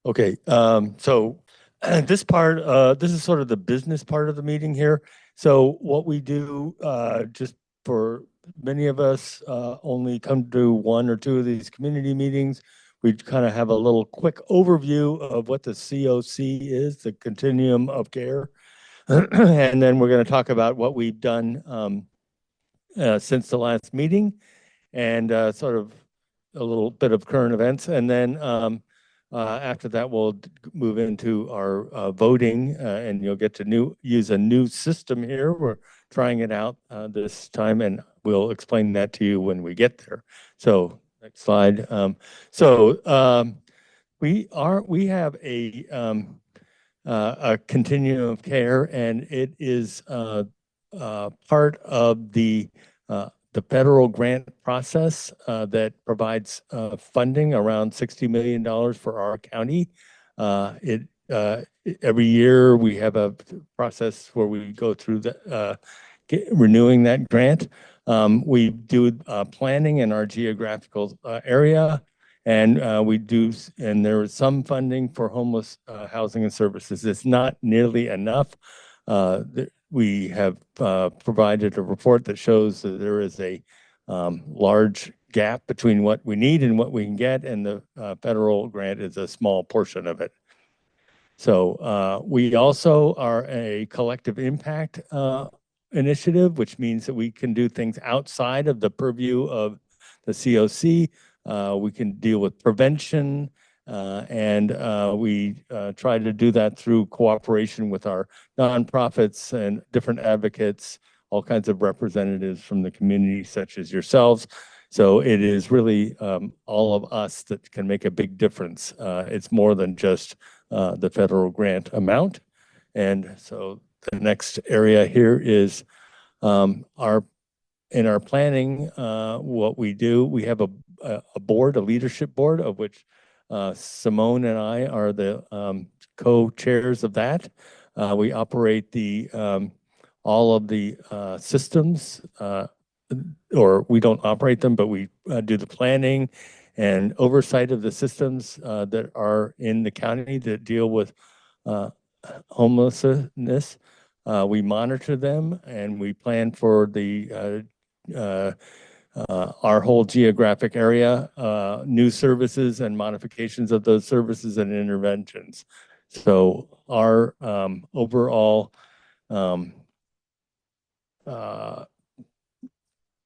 Okay, so this is sort of the business part of the meeting here. So what we do, just for many of us, only come to one or two of these community meetings. We kind of have a little quick overview of what the CoC is, the Continuum of Care. And then we're going to talk about what we've done since the last meeting and sort of a little bit of current events. And then after that, we'll move into our voting, and you'll get to use a new system here. We're trying it out this time, and we'll explain that to you when we get there. So next slide. We have a continuum of care, and it is part of the federal grant process that provides funding around $60 million for our county. Every year we have a process where we go through renewing that grant. We do planning in our geographical area, and and there is some funding for homeless housing and services. It's not nearly enough. We have provided a report that shows that there is a large gap between what we need and what we can get, and the federal grant is a small portion of it. So we also are a collective impact initiative, which means that we can do things outside of the purview of the CoC. We can deal with prevention, and we try to do that through cooperation with our nonprofits and different advocates, all kinds of representatives from the community, such as yourselves. So it is really all of us that can make a big difference. It's more than just the federal grant amount. And so the next area here is in our planning, what we do. We have a board, a leadership board, of which Simone and I are the co-chairs of that. We operate all of the systems, or we don't operate them, but we do the planning and oversight of the systems that are in the county that deal with homelessness. We monitor them, and we plan for our whole geographic area, new services and modifications of those services and interventions. So our overall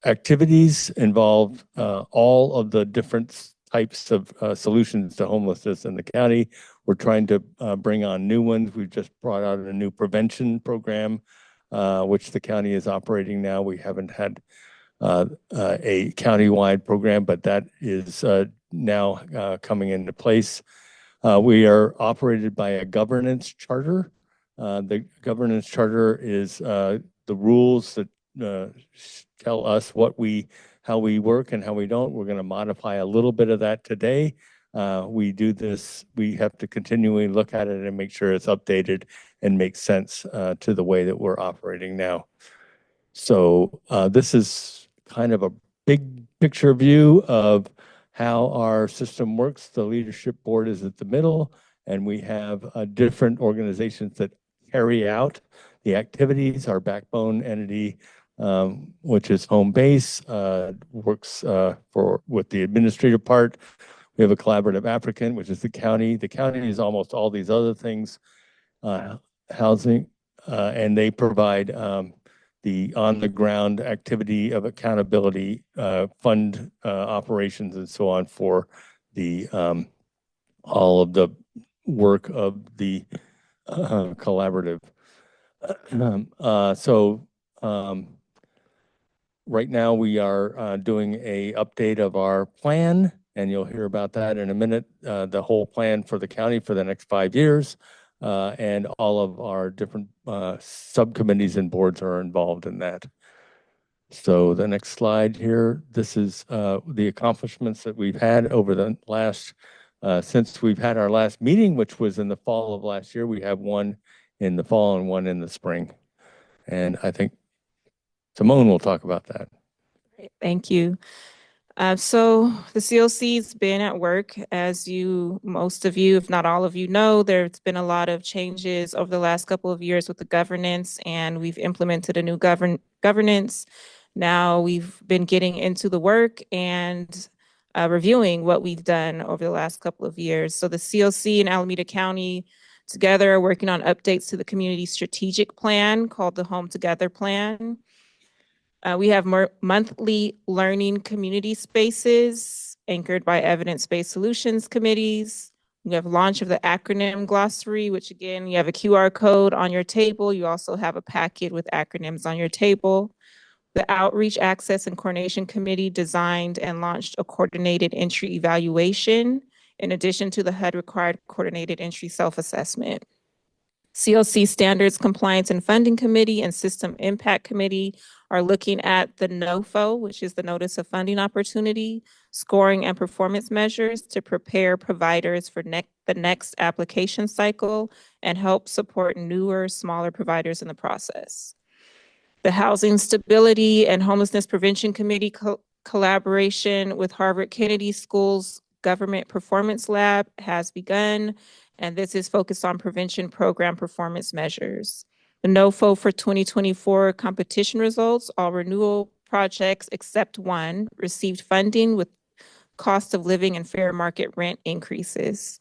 activities involve all of the different types of solutions to homelessness in the county. We're trying to bring on new ones. We've just brought out a new prevention program, which the county is operating now. We haven't had a countywide program, but that is now coming into place. We are operated by a governance charter. The governance charter is the rules that tell us how we work and how we don't. We're going to modify a little bit of that today. We do this, we have to continually look at it and make sure it's updated and makes sense to the way that we're operating now. So this is kind of a big picture view of how our system works. The leadership board is at the middle, and we have different organizations that carry out the activities. Our backbone entity, which is home base, works with the administrative part. We have a collaborative applicant, which is the county. The county is almost all these other things, housing, and they provide the on-the-ground activity of accountability, fund operations, and so on for all of the work of the collaborative. Right now we are doing a update of our plan, and you'll hear about that in a minute. The whole plan for the county for the next 5 years, and all of our different subcommittees and boards are involved in that. So the next slide here, this is the accomplishments that we've had over the last, since we've had our last meeting, which was in the fall of last year. We have one in the fall and one in the spring. And I think Simone will talk about that. Great, thank you. So the COC's been at work, as most of you, if not all of you know, there's been a lot of changes over the last couple of years with the governance, and we've implemented a new governance. Now we've been getting into the work and reviewing what we've done over the last couple of years. So the COC and Alameda County together are working on updates to the community strategic plan called the Home Together Plan. We have more monthly learning community spaces anchored by evidence-based solutions committees. We have launch of the acronym glossary, which again, you have a QR code on your table. You also have a packet with acronyms on your table. The Outreach Access and Coordination Committee designed and launched a coordinated entry evaluation in addition to the HUD required coordinated entry self-assessment. CoC Standards Compliance and Funding Committee and System Impact Committee are looking at the NOFO, which is the Notice of Funding Opportunity, scoring and performance measures to prepare providers for the next application cycle and help support newer, smaller providers in the process. The Housing Stability and Homelessness Prevention Committee collaboration with Harvard Kennedy School's Government Performance Lab has begun, and this is focused on prevention program performance measures. The NOFO for 2024 competition results, all renewal projects except one received funding with cost of living and fair market rent increases.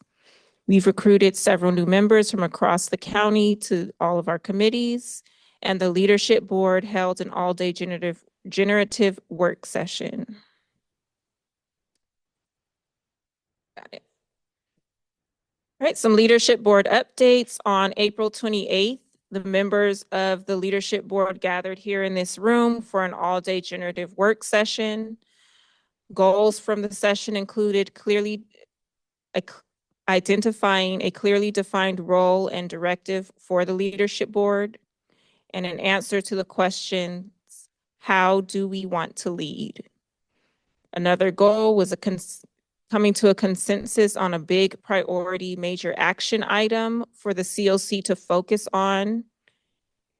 We've recruited several new members from across the county to all of our committees, and the leadership board held an all-day generative work session. Got it. All right, some leadership board updates. On April 28th, the members of the leadership board gathered here in this room for an all-day generative work session. Goals from the session included identifying a clearly defined role and directive for the leadership board, and an answer to the questions, how do we want to lead? Another goal was coming to a consensus on a big priority major action item for the COC to focus on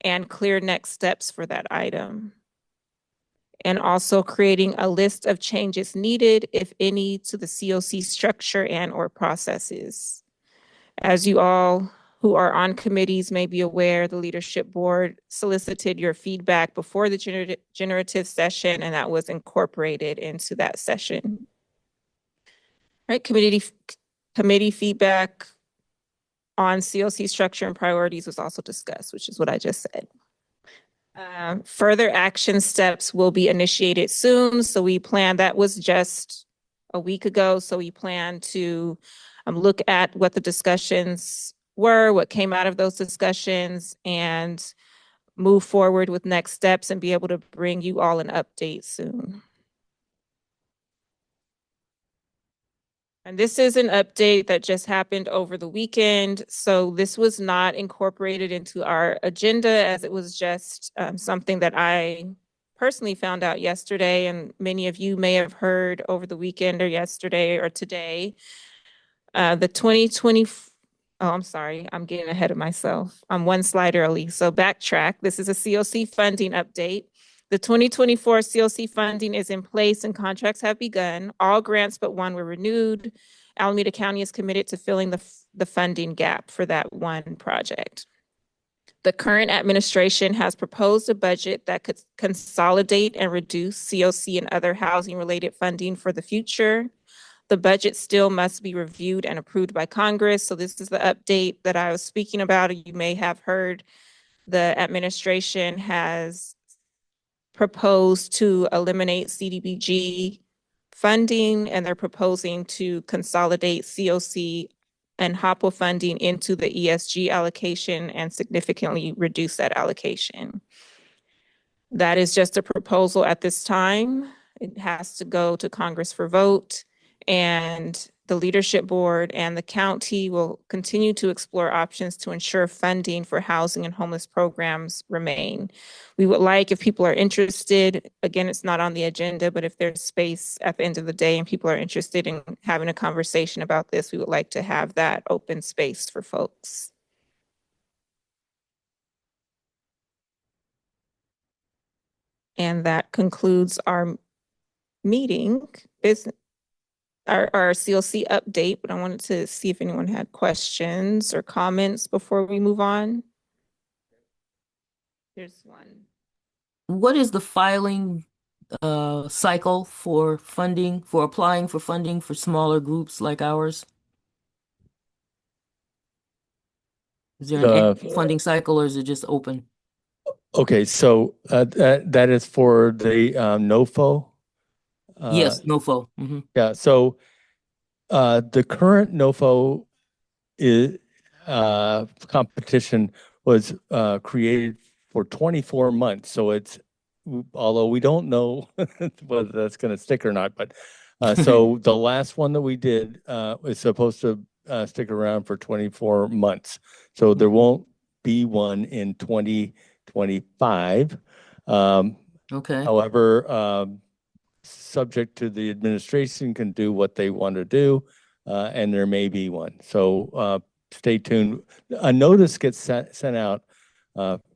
and clear next steps for that item. And also creating a list of changes needed, if any, to the COC structure and or processes. As you all who are on committees may be aware, the leadership board solicited your feedback before the generative session, and that was incorporated into that session. All right, committee feedback on COC structure and priorities was also discussed, which is what I just said. Further action steps will be initiated soon. So we plan, that was just a week ago. So we plan to look at what the discussions were, what came out of those discussions, and move forward with next steps and be able to bring you all an update soon. And this is an update that just happened over the weekend. So this was not incorporated into our agenda, as it was just something that I personally found out yesterday, and many of you may have heard over the weekend or yesterday or today. The 2020, oh, I'm sorry, I'm getting ahead of myself. I'm one slide early, so backtrack. This is a COC funding update. The 2024 COC funding is in place and contracts have begun. All grants but one were renewed. Alameda County is committed to filling the funding gap for that one project. The current administration has proposed a budget that could consolidate and reduce COC and other housing-related funding for the future. The budget still must be reviewed and approved by Congress. So this is the update that I was speaking about. You may have heard the administration has proposed to eliminate CDBG funding, and they're proposing to consolidate COC and HOPWA funding into the ESG allocation and significantly reduce that allocation. That is just a proposal at this time. It has to go to Congress for vote, and the leadership board and the county will continue to explore options to ensure funding for housing and homeless programs remain. We would like, if people are interested, again, it's not on the agenda, but if there's space at the end of the day and people are interested in having a conversation about this, we would like to have that open space for folks. And that concludes our meeting, business, our CLC update, but I wanted to see if anyone had questions or comments before we move on. Here's one. What is the filing cycle for funding, for applying for funding for smaller groups like ours? Is there an annual funding cycle or is it just open? Okay, so that is for the NOFO. Yes, NOFO. Yeah, so the current NOFO is, competition was created for 24 months. So it's, although we don't know whether that's going to stick or not, but so the last one that we did is supposed to stick around for 24 months. So there won't be one in 2025. Okay. However, subject to the administration can do what they want to do, and there may be one. So stay tuned. A notice gets sent out,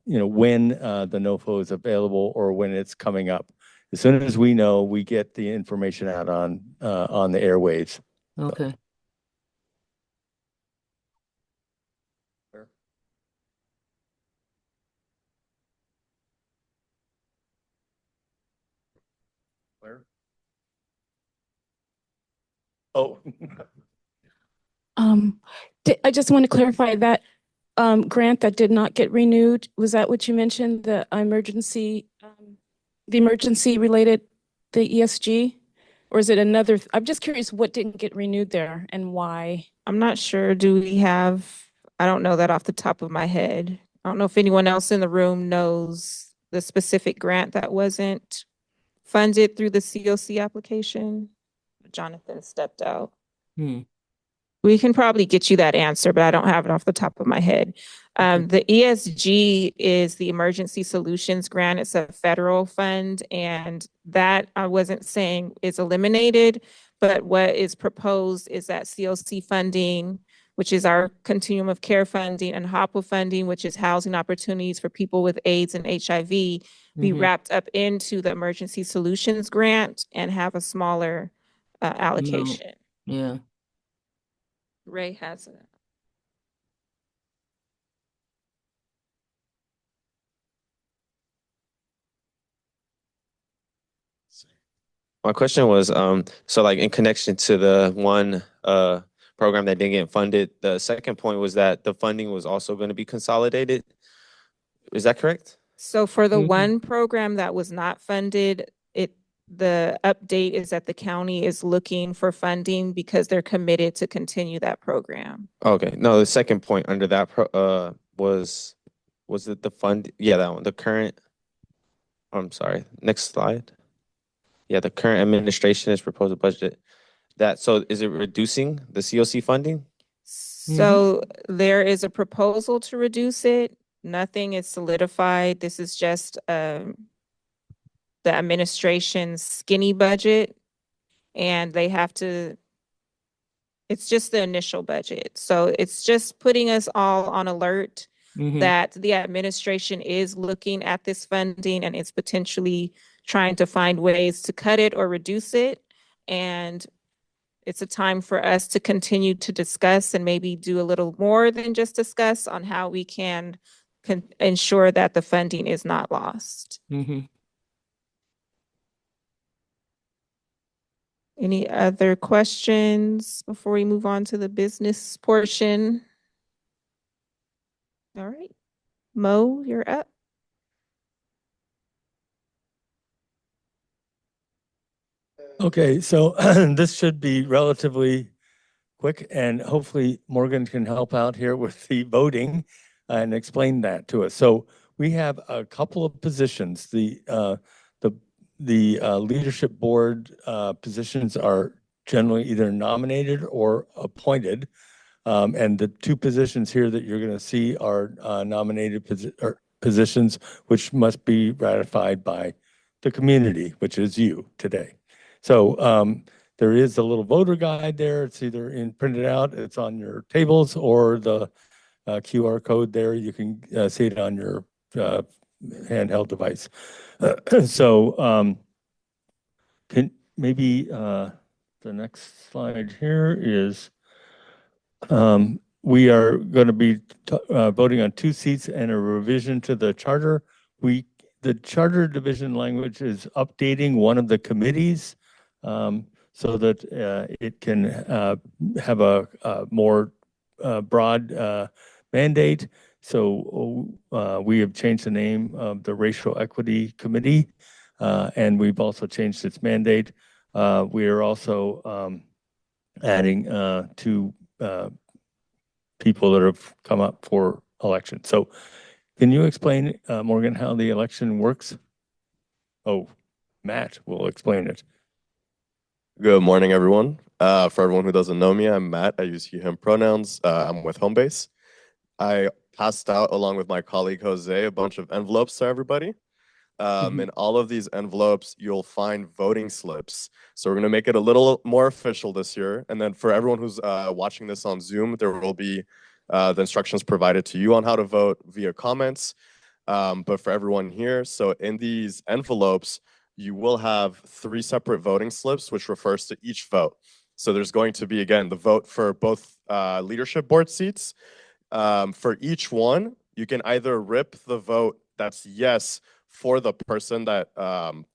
when the NOFO is available or when it's coming up. As soon as we know, we get the information out on the airwaves. Okay. Where? Oh. I just want to clarify that grant that did not get renewed. Was that what you mentioned? The emergency related, the ESG? Or is it another? I'm just curious what didn't get renewed there and why. I'm not sure. Do we have, I don't know that off the top of my head. I don't know if anyone else in the room knows the specific grant that wasn't funded through the CoC application. Jonathan stepped out. We can probably get you that answer, but I don't have it off the top of my head. The ESG is the Emergency Solutions Grant. It's a federal fund, and that I wasn't saying is eliminated, but what is proposed is that COC funding, which is our continuum of care funding, and HOPWA funding, which is housing opportunities for people with AIDS and HIV, be wrapped up into the Emergency Solutions Grant and have a smaller allocation. Yeah. Ray has it. My question was, so like in connection to the one program that didn't get funded, the second point was that the funding was also going to be consolidated. Is that correct? So for the one program that was not funded, the update is that the county is looking for funding because they're committed to continue that program. Okay. No, the second point under that was it the fund? Yeah, that one. The current, I'm sorry, next slide. Yeah, the current administration has proposed a budget so is it reducing the COC funding? So there is a proposal to reduce it. Nothing is solidified. This is just the administration's skinny budget, and they have to, it's just the initial budget. So it's just putting us all on alert that the administration is looking at this funding and is potentially trying to find ways to cut it or reduce it. And it's a time for us to continue to discuss and maybe do a little more than just discuss on how we can ensure that the funding is not lost. Any other questions before we move on to the business portion? All right. Mo, you're up. Okay, so this should be relatively quick, and hopefully Morgan can help out here with the voting and explain that to us. So we have a couple of positions. The leadership board positions are generally either nominated or appointed. And the two positions here that you're going to see are nominated positions, which must be ratified by the community, which is you today. So there is a little voter guide there. It's either printed out, it's on your tables, or the QR code there. You can see it on your handheld device. So maybe the next slide here is we are going to be voting on 2 seats and a revision to the charter. The charter division language is updating one of the committees so that it can have a more broad mandate. So we have changed the name of the Racial Equity Committee, and we've also changed its mandate. We are also adding 2 people that have come up for election. So can you explain, Morgan, how the election works? Oh, Matt will explain it. Good morning, everyone. For everyone who doesn't know me, I'm Matt. I use he, him pronouns. I'm with Homebase. I passed out, along with my colleague Jose, a bunch of envelopes to everybody. In all of these envelopes, you'll find voting slips. So we're going to make it a little more official this year. And then for everyone who's watching this on Zoom, there will be the instructions provided to you on how to vote via comments. But for everyone here, so in these envelopes, you will have 3 separate voting slips, which refers to each vote. So there's going to be, again, the vote for both leadership board seats. For each one, you can either rip the vote that's yes for the person that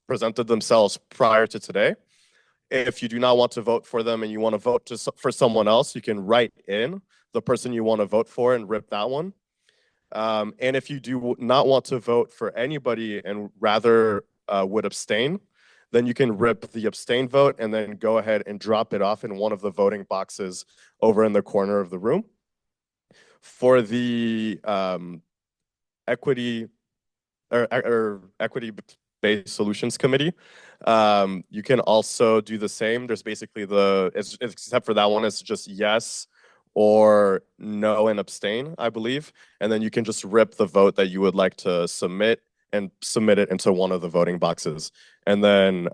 presented themselves prior to today. If you do not want to vote for them and you want to vote for someone else, you can write in the person you want to vote for and rip that one. And if you do not want to vote for anybody and rather would abstain, then you can rip the abstain vote and then go ahead and drop it off in one of the voting boxes over in the corner of the room. For the equity equity-based solutions committee, you can also do the same. There's basically except for that one, it's just yes or no and abstain, I believe. And then you can just rip the vote that you would like to submit and submit it into one of the voting boxes. And then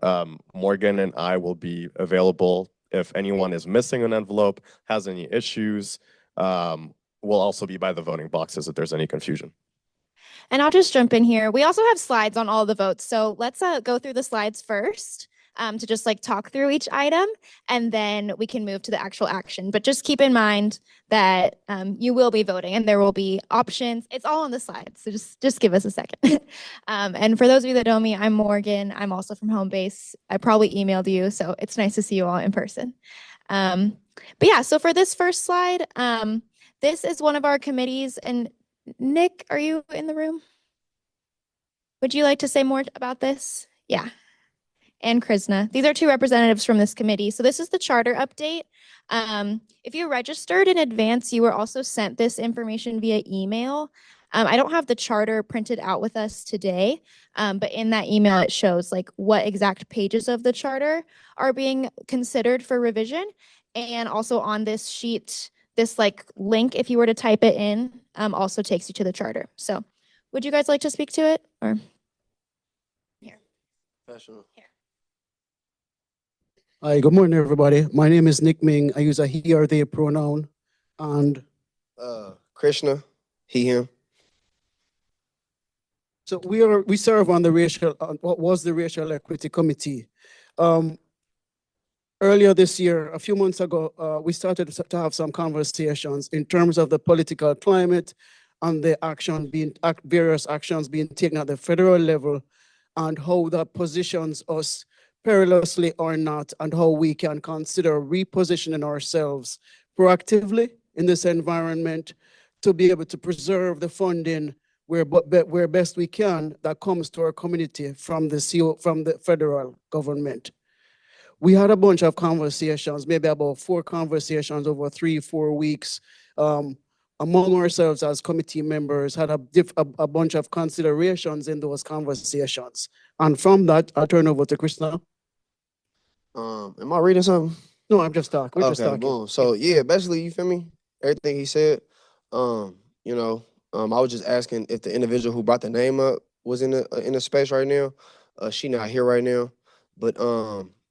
Morgan and I will be available if anyone is missing an envelope, has any issues. We'll also be by the voting boxes if there's any confusion. And I'll just jump in here. We also have slides on all the votes. So let's go through the slides first to just like talk through each item, and then we can move to the actual action. But just keep in mind that you will be voting and there will be options. It's all on the slides. So just give us a second. And for those of you that know me, I'm Morgan. I'm also from Homebase. I probably emailed you, so it's nice to see you all in person. But yeah, so for this first slide, this is one of our committees. And Nick, are you in the room? Would you like to say more about this? Yeah. And Krishna. These are 2 representatives from this committee. So this is the charter update. If you registered in advance, you were also sent this information via email. I don't have the charter printed out with us today, but in that email, it shows like what exact pages of the charter are being considered for revision. And also on this sheet, this like link, if you were to type it in, also takes you to the charter. So would you guys like to speak to it, or? Here. Here. Hi, good morning, everybody. My name is Nick Ming. I use a he or they pronoun. And Krishna, he, him. so we serve on the what was the Racial Equity Committee. Earlier this year, a few months ago, we started to have some conversations in terms of the political climate and the various actions being taken at the federal level, and how that positions us perilously or not, and how we can consider repositioning ourselves proactively in this environment to be able to preserve the funding where best we can that comes to our community from the federal government. We had a bunch of conversations, maybe about 4 conversations over 3-4 weeks among ourselves as committee members, had a bunch of considerations in those conversations. And from that, I'll turn over to Krishna. Am I reading something? No, I'm just talking. We're just talking. Boom. So yeah, basically, you feel me? Everything he said. I was just asking if the individual who brought the name up was in the space right now. She not here right now, but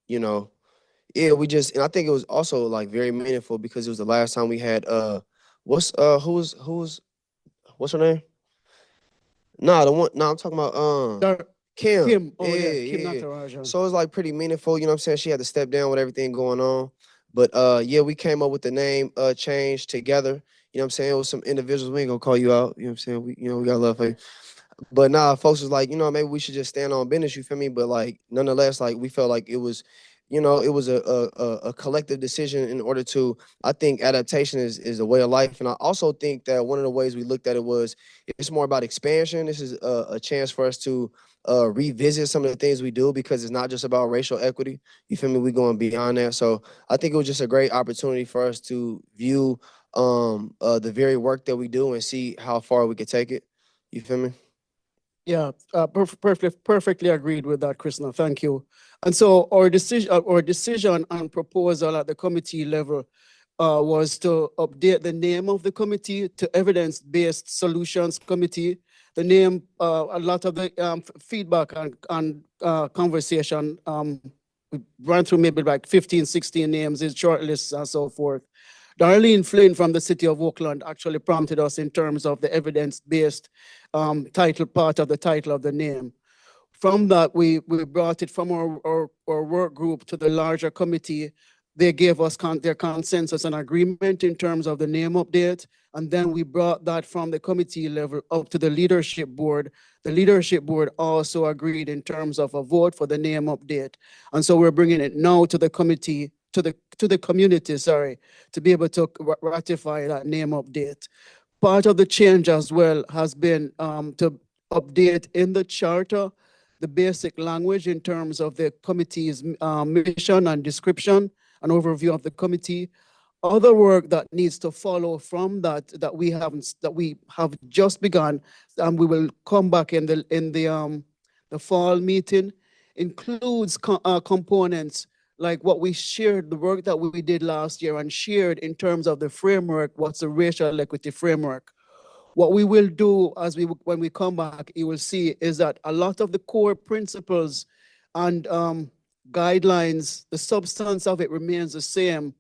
yeah, and I think it was also like very meaningful because it was the last time we had what's her name? No, I'm talking about Kim. Kim, oh yeah, Yeah, Kim yeah. Natarajan. So it's like pretty meaningful, you know what I'm saying? She had to step down with everything going on. But yeah, we came up with the name change together. You know what I'm saying? It was some individuals, we ain't gonna call you out. You know what I'm saying? We got love for you. But nah, folks was like, maybe we should just stand on business, you feel me? But like nonetheless, like we felt like it was, it was a collective decision in order to, I think adaptation is a way of life. And I also think that one of the ways we looked at it was it's more about expansion. This is a chance for us to revisit some of the things we do because it's not just about racial equity. You feel me? We going beyond that. So I think it was just a great opportunity for us to view the very work that we do and see how far we could take it. You feel me? Yeah, perfectly agreed with that, Krishna. Thank you. And so our decision and proposal at the committee level was to update the name of the committee to Evidence-Based Solutions Committee. The name, a lot of the feedback and conversation, we ran through maybe like 15, 16 names, is shortlists and so forth. Darlene Flynn from the city of Oakland actually prompted us in terms of the evidence-based title, part of the title of the name. From that, we brought it from our work group to the larger committee. They gave us their consensus and agreement in terms of the name update. And then we brought that from the committee level up to the leadership board. The leadership board also agreed in terms of a vote for the name update. And so we're bringing it now to the committee, to the community, sorry, to be able to ratify that name update. Part of the change as well has been to update in the charter the basic language in terms of the committee's mission and description, an overview of the committee. Other work that needs to follow from that we have just begun, and we will come back in the fall meeting, includes components like what we shared, the work that we did last year and shared in terms of the framework, what's the racial equity framework. What we will do when we come back, you will see is that a lot of the core principles and guidelines, the substance of it remains the same.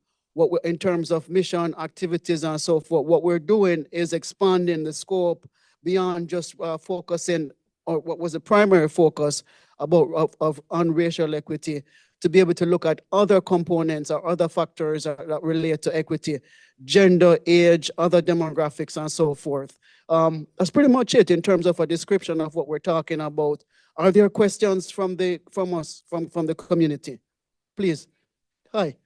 In terms of mission, activities, and so forth, what we're doing is expanding the scope beyond just focusing, or what was the primary focus on racial equity, to be able to look at other components or other factors that relate to equity, gender, age, other demographics, and so forth. That's pretty much it in terms of a description of what we're talking about. Are there questions from the community? Please. Hi.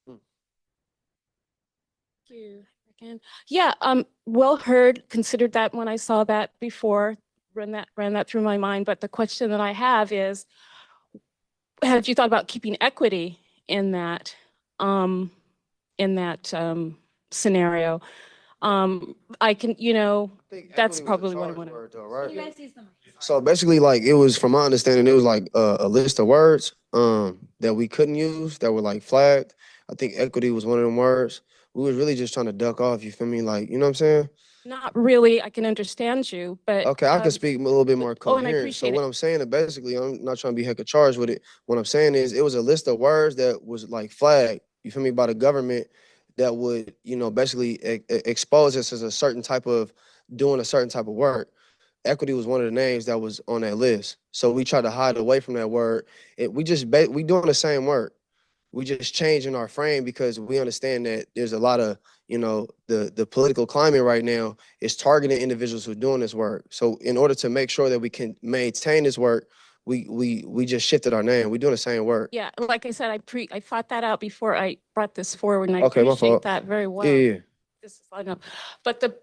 Thank you again. Yeah, well heard, considered that when I saw that before, ran that through my mind. But the question that I have is, have you thought about keeping equity in that scenario? I can, that's probably what I want to. Right? So basically, like it was, from my understanding, it was like a list of words that we couldn't use that were like flagged. I think equity was one of them words. We was really just trying to duck off. You feel me? Like, you know what I'm saying? Not really. I can understand you, but okay, I can speak a little bit more and I coherent. appreciate So what I'm saying is basically, I'm not trying to be heck of charged with it. What I'm saying is, it was a list of words that was like flagged. You feel me? By the government that would, basically expose us as a certain type of doing a certain type of work. Equity was one of the names that was on that list. So we tried to hide away from that word. We doing the same work. We just changing our frame because we understand that there's a lot of, the political climate right now is targeting individuals who are doing this work. So in order to make sure that we can maintain this work, we just shifted our name. We're doing the same work. yeah, like I said, I thought that out before I brought this forward, and I Okay, my appreciate fault. that very well. Yeah. This is enough. But the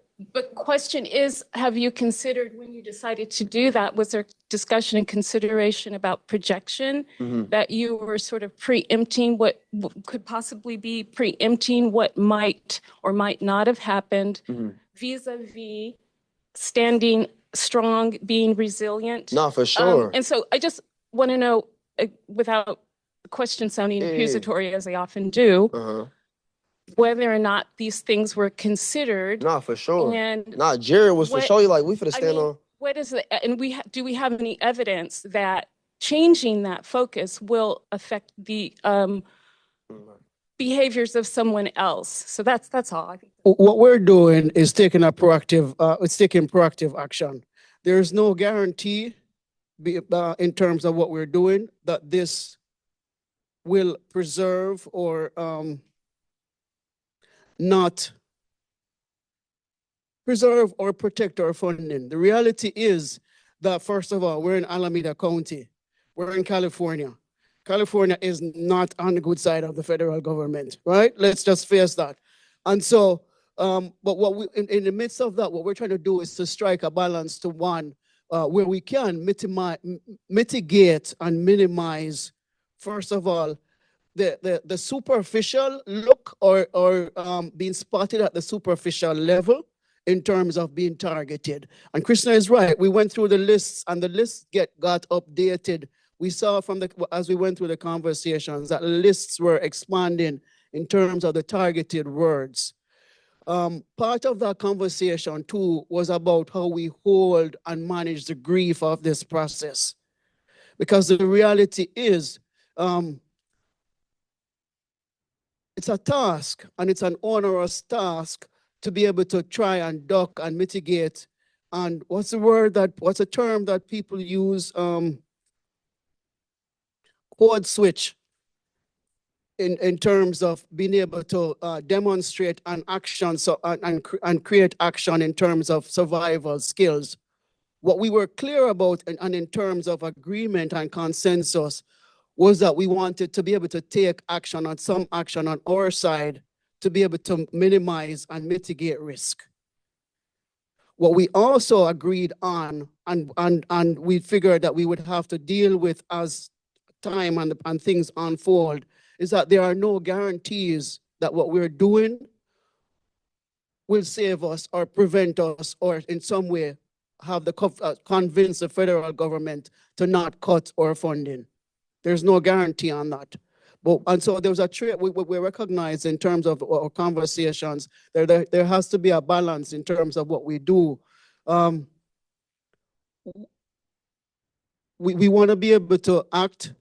question is, have you considered, when you decided to do that, was there discussion and consideration about projection, that you were sort of preempting what could possibly be preempting what might or might not have happened vis-a-vis standing strong, being resilient? No, for sure. And so I just want to know, without the question sounding accusatory as they often do, whether or not these things were considered. No, for sure. And Jared was for sure. Like, we finna stand on. What is it? And do we have any evidence that changing that focus will affect the behaviors of someone else? So that's all. I think What we're doing is taking proactive action. There's no guarantee in terms of what we're doing that this will preserve or not preserve or protect our funding. The reality is that, first of all, we're in Alameda County. We're in California. California is not on the good side of the federal government, right? Let's just face that. And so, but what we, in the midst of that, what we're trying to do is to strike a balance to one where we can mitigate and minimize, first of all, the superficial look or being spotted at the superficial level in terms of being targeted. And Krishna is right. We went through the lists and the lists got updated. We saw as we went through the conversations that lists were expanding in terms of the targeted words. Part of that conversation too was about how we hold and manage the grief of this process. Because the reality is, it's a task and it's an onerous task to be able to try and duck and mitigate. And what's a term that people use? Code switch in terms of being able to demonstrate an action and create action in terms of survival skills. What we were clear about and in terms of agreement and consensus was that we wanted to be able to take action on some action on our side to be able to minimize and mitigate risk. What we also agreed on and we figured that we would have to deal with as time and things unfold is that there are no guarantees that what we're doing will save us or prevent us or in some way have convince the federal government to not cut our funding. There's no guarantee on that. And so there was a trade we recognize in terms of our conversations, there has to be a balance in terms of what we do. We want to be able to act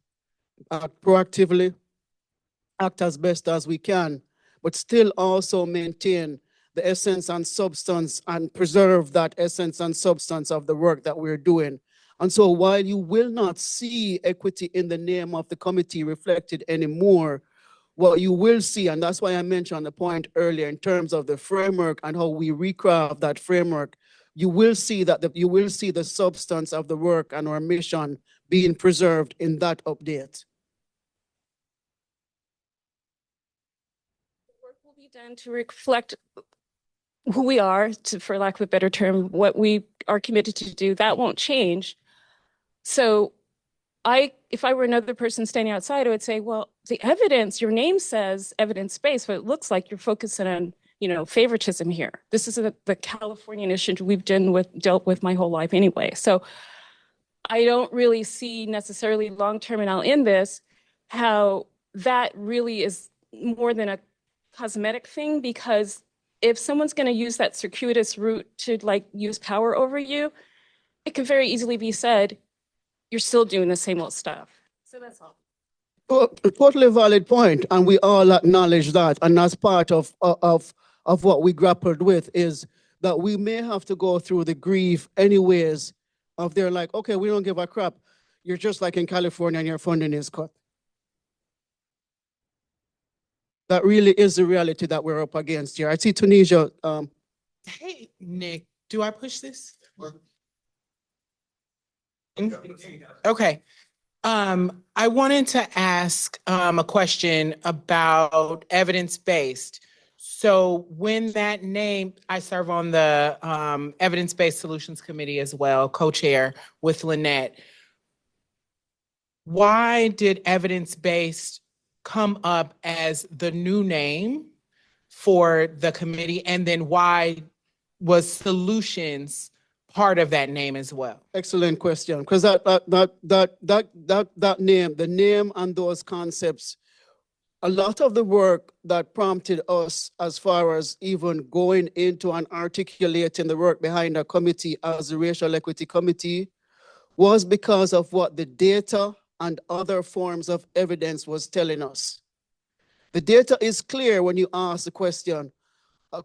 proactively, act as best as we can, but still also maintain the essence and substance and preserve that essence and substance of the work that we're doing. And so while you will not see equity in the name of the committee reflected anymore, what you will see, and that's why I mentioned the point earlier in terms of the framework and how we recraft that framework, you will see that you will see the substance of the work and our mission being preserved in that update. The work will be done to reflect who we are, for lack of a better term, what we are committed to do. That won't change. So if I were another person standing outside, I would say, well, the evidence, your name says evidence-based, but it looks like you're focusing on, favoritism here. This is the California initiative we've dealt with my whole life anyway. So I don't really see necessarily long-term, and I'll end this, how that really is more than a cosmetic thing, because if someone's going to use that circuitous route to use power over you, it could very easily be said, you're still doing the same old stuff. So that's all. Well, a totally valid point, and we all acknowledge that. And that's part of what we grappled with is that we may have to go through the grief anyways of they're like, okay, we don't give a crap. You're just like in California and your funding is cut. That really is the reality that we're up against here. I see Tunisia. Hey, Nick, do I push this? Okay. I wanted to ask a question about evidence-based. So when that name, I serve on the Evidence-Based Solutions Committee as well, co-chair with Lynette. Why did evidence-based come up as the new name for the committee? And then why was solutions part of that name as well? Excellent question, because that name, the name and those concepts, a lot of the work that prompted us as far as even going into and articulating the work behind our committee as the Racial Equity Committee was because of what the data and other forms of evidence was telling us. The data is clear when you ask the question,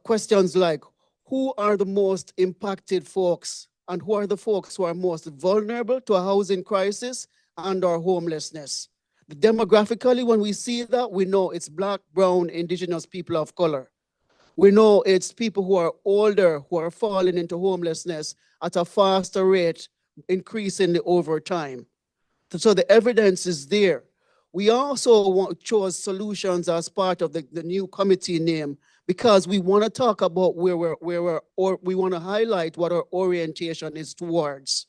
questions like, who are the most impacted folks and who are the folks who are most vulnerable to a housing crisis and or homelessness. Demographically, when we see that, we know it's Black, brown, indigenous people of color. We know it's people who are older, who are falling into homelessness at a faster rate, increasingly over time. So the evidence is there. We also chose solutions as part of the new committee name because we want to talk about or we want to highlight what our orientation is towards.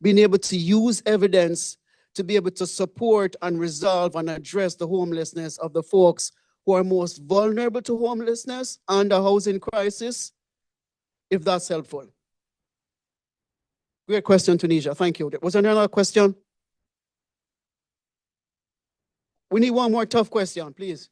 Being able to use evidence to be able to support and resolve and address the homelessness of the folks who are most vulnerable to homelessness and a housing crisis, if that's helpful. Great question, Tunisia. Thank you. Was there another question? We need one more tough question, please.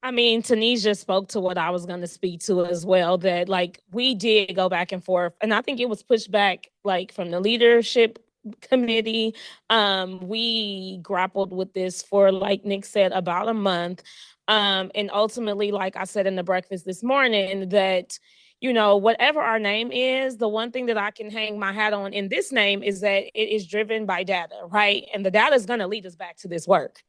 I mean, Tunisia spoke to what I was going to speak to as well, that like we did go back and forth. And I think it was pushed back like from the leadership committee. We grappled with this for, like Nick said, about a month. And ultimately, like I said in the breakfast this morning, that, you know, whatever our name is, the one thing that I can hang my hat on in this name is that it is driven by data, right? And the data is going to lead us back to this work.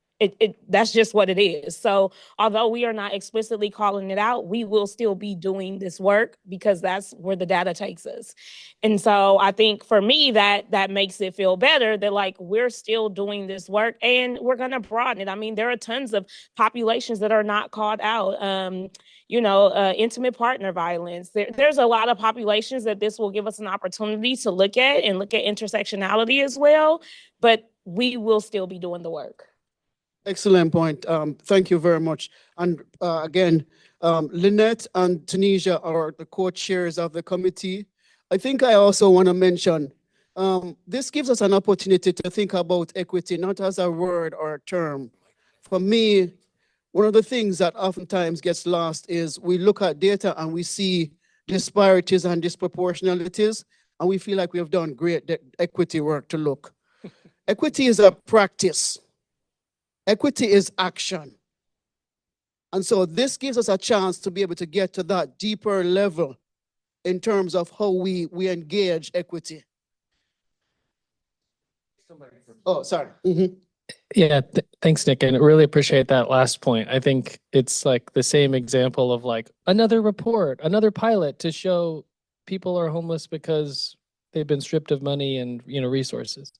That's just what it is. So although we are not explicitly calling it out, we will still be doing this work because that's where the data takes us. And so I think for me that makes it feel better that like we're still doing this work and we're going to broaden it. I mean, there are tons of populations that are not called out. Intimate partner violence. There's a lot of populations that this will give us an opportunity to look at and look at intersectionality as well, but we will still be doing the work. Excellent point. Thank you very much. And again, Lynette and Tunisia are the co-chairs of the committee. I think I also want to mention, this gives us an opportunity to think about equity, not as a word or a term. For me, one of the things that oftentimes gets lost is we look at data and we see disparities and disproportionalities, and we feel like we have done great equity work to look. Equity is a practice. Equity is action. And so this gives us a chance to be able to get to that deeper level in terms of how we engage equity. Oh, sorry. Mm-hmm. Yeah, thanks, Nick. And I really appreciate that last point. I think it's like the same example of like another report, another pilot to show people are homeless because they've been stripped of money and, resources.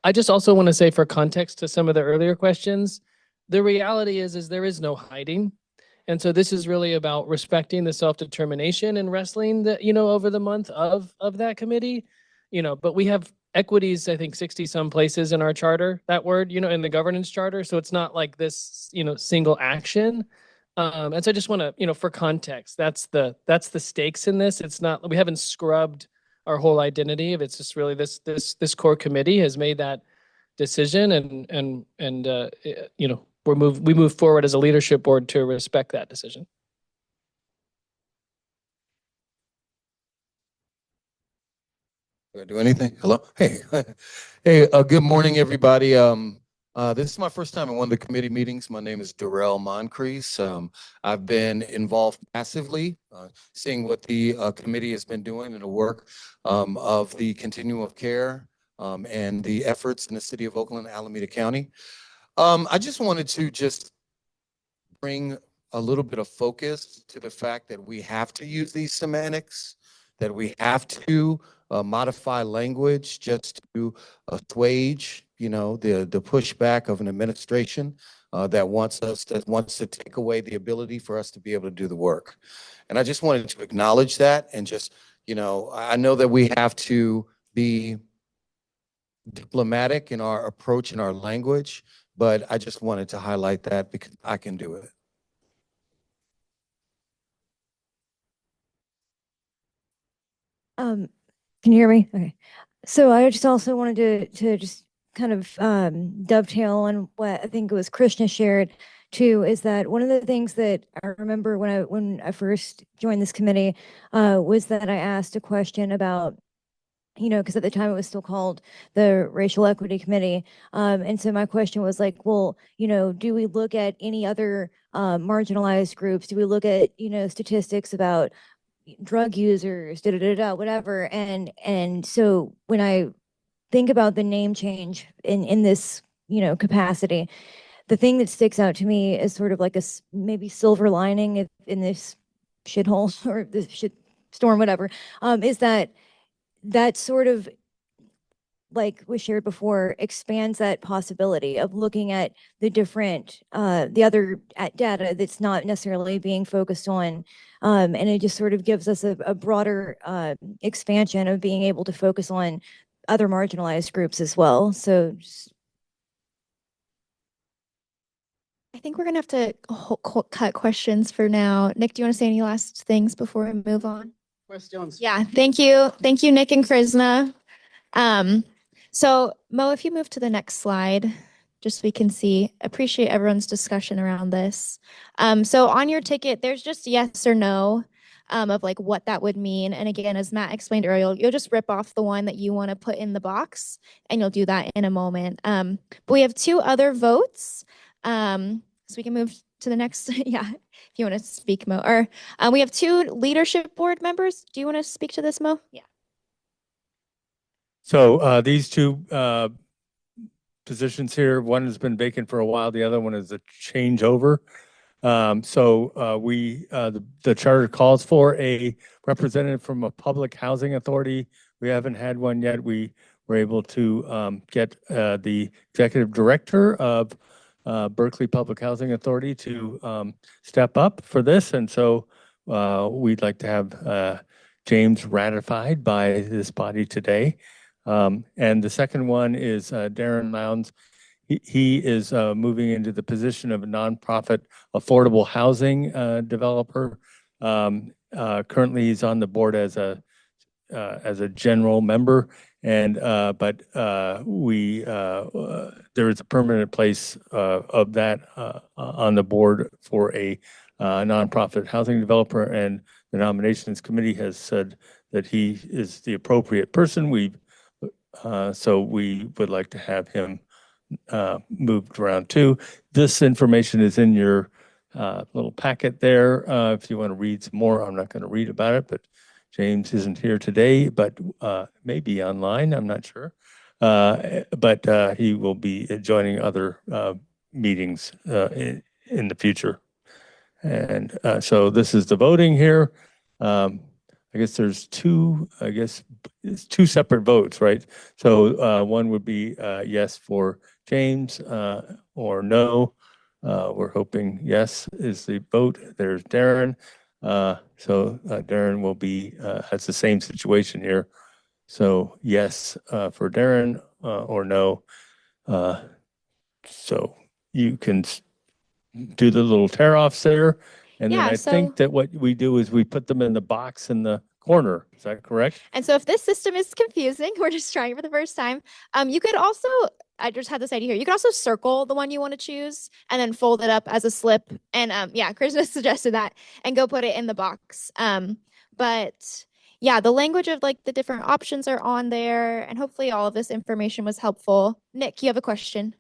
I just also want to say, for context to some of the earlier questions, the reality is there is no hiding. And so this is really about respecting the self-determination and wrestling that, over the month of that committee, but we have equities, I think 60 some places in our charter, that word, in the governance charter. So it's not like this, single action. And so I just want to, for context, that's the stakes in this. It's not, we haven't scrubbed our whole identity. It's just really this core committee has made that decision, and we move forward as a leadership board to respect that decision. Do I do anything? Hello? Hey. Hey, good morning, everybody. This is my first time in one of the committee meetings. My name is Darrell Moncrief. I've been involved passively, seeing what the committee has been doing in the work of the continuum of care and the efforts in the city of Oakland, Alameda County. I just wanted to bring a little bit of focus to the fact that we have to use these semantics, that we have to modify language just to assuage, the pushback of an administration that wants to take away the ability for us to be able to do the work. And I just wanted to acknowledge that and just, I know that we have to be diplomatic in our approach and our language, but I just wanted to highlight that because I can do it. Can you hear me? Okay. So I just also wanted to just kind of dovetail on what I think it was Krishna shared too, is that one of the things that I remember when I first joined this committee was that I asked a question about, because at the time it was still called the Racial Equity Committee. And so my question was like, well, do we look at any other marginalized groups? Do we look at, statistics about drug users, whatever. And so when I think about the name change in this, capacity, the thing that sticks out to me is sort of like maybe silver lining in this shithole or this shit storm, whatever, is that sort of, like was shared before, expands that possibility of looking at the different, the other data that's not necessarily being focused on. And it just sort of gives us a broader expansion of being able to focus on other marginalized groups as well. So I think we're gonna have to cut questions for now. Nick, do you want to say any last things before we move on? Questions? Yeah, thank you, Nick and Krishna. So Mo, if you move to the next slide, just so we can see. Appreciate everyone's discussion around this. So on your ticket, there's just yes or no of like what that would mean. And again, as Matt explained earlier, you'll just rip off the one that you want to put in the box, and you'll do that in a moment. But we have 2 other votes. So we can move to the next. Yeah, if you want to speak, Mo. Or we have 2 leadership board members. Do you want to speak to this, Mo? Yeah. So these 2 positions here, one has been vacant for a while, the other one is a changeover. The charter calls for a representative from a public housing authority. We haven't had one yet. We were able to get the executive director of Berkeley Public Housing Authority to step up for this. And so we'd like to have James ratified by this body today. And the second one is Darren Lowndes. He is moving into the position of a nonprofit affordable housing developer. Currently, he's on the board as a general member, and but there is a permanent place of that on the board for a nonprofit housing developer, and the nominations committee has said that he is the appropriate person. So we would like to have him moved around too. This information is in your little packet there. If you want to read some more, I'm not going to read about it, but James isn't here today, but maybe online, I'm not sure. But he will be joining other meetings in the future. And so this is the voting here. I guess there's 2, it's 2 separate votes, right? So one would be yes for James or no. We're hoping yes is the vote. There's Darren. So Darren will be, has the same situation here. So yes for Darren or no. So you can do the little tear offs there. And then I think that what we do is we put them in the box in the corner. Is that correct? And so if this system is confusing, we're just trying for the first time. You could also, I just had this idea here. You could also circle the one you want to choose and then fold it up as a slip. And yeah, Krishna suggested that, and go put it in the box. But yeah, the language of like the different options are on there, and hopefully all of this information was helpful. Nick, you have a question?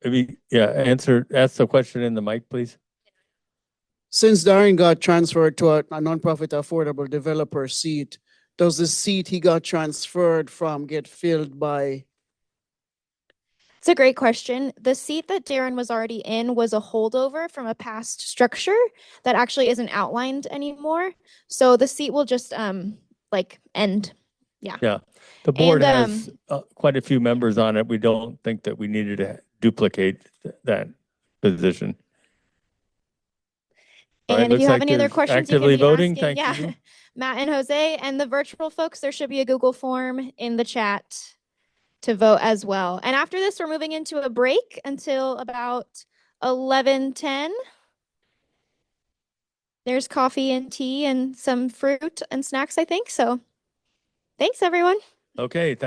Maybe, ask the question in the mic, please. Since Darren got transferred to a nonprofit affordable developer seat, does the seat he got transferred from get filled by? It's a great question. The seat that Darren was already in was a holdover from a past structure that actually isn't outlined anymore. So the seat will just like end. Yeah. Yeah. The board has quite a few members on it. We don't think that we needed to duplicate that position. And if you have any other questions, you can actively be voting. asking. Thank you. Matt and Jose, and the virtual folks, there should be a Google form in the chat to vote as well. And after this, we're moving into a break until about 11:10. There's coffee and tea and some fruit and snacks, I think. So thanks, everyone. Okay. Thank